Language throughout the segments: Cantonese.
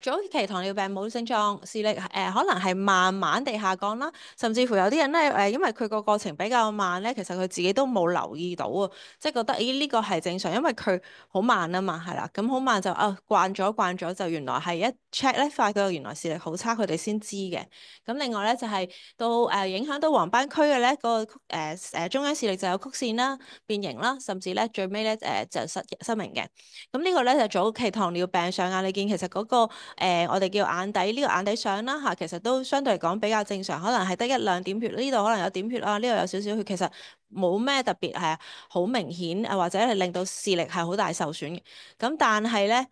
早期糖尿病冇症狀，視力可能係慢慢地下降啦，甚至乎有啲人咧因為佢個過程比較慢咧，其實佢自己都冇留意到啊，即係覺得咦呢個係正常，因為佢好慢啊嘛，係啦，咁好慢就慣咗就原來係一 check 咧發覺原來視力好差，佢哋先知嘅。咁另外咧就係到影響到黃斑區嘅咧個中央視力就有曲線啦、變形啦，甚至咧最尾咧就失明嘅。咁呢個咧就早期糖尿病上眼，你見其實嗰個我哋叫眼底呢個眼底相啦嚇，其實都相對嚟講比較正常，可能係得一兩點血，呢度可能有點血啊，呢度有少少血，其實冇咩特別係好明顯啊，或者係令到視力係好大受損嘅。咁但係咧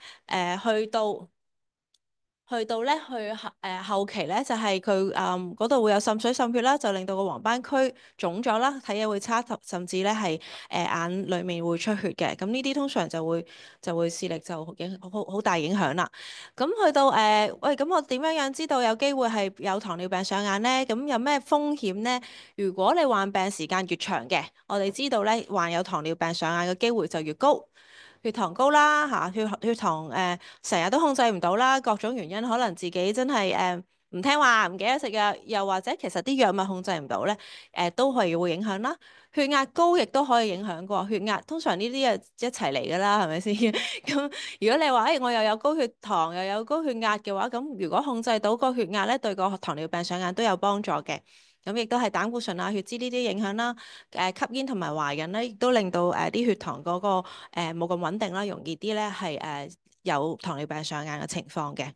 去到咧後期咧就係佢嗰度會有滲水滲血啦，就令到個黃斑區腫咗啦，睇嘢會差，甚至咧係眼裡面會出血嘅。咁呢啲通常就會視力就好大影響啦。咁去到喂，咁我點樣知道有機會係有糖尿病上眼呢？咁有咩風險呢？如果你患病時間越長嘅，我哋知道咧患有糖尿病上眼嘅機會就越高。血糖高啦嚇，血糖成日都控制唔到啦，各種原因可能自己真係唔聽話，唔記得食藥，又或者其實啲藥物控制唔到咧，都係會影響啦。血壓高亦都可以影響過，血壓通常呢啲一齊嚟㗎啦，係咪先？咁如果你話我又有高血糖又有高血壓嘅話，咁如果控制到個血壓咧，對個糖尿病上眼都有幫助嘅。咁亦都係膽固醇啊、血脂呢啲影響啦。吸煙同埋懷孕咧，亦都令到啲血糖嗰個冇咁穩定啦，容易啲咧係有糖尿病上眼嘅情況嘅。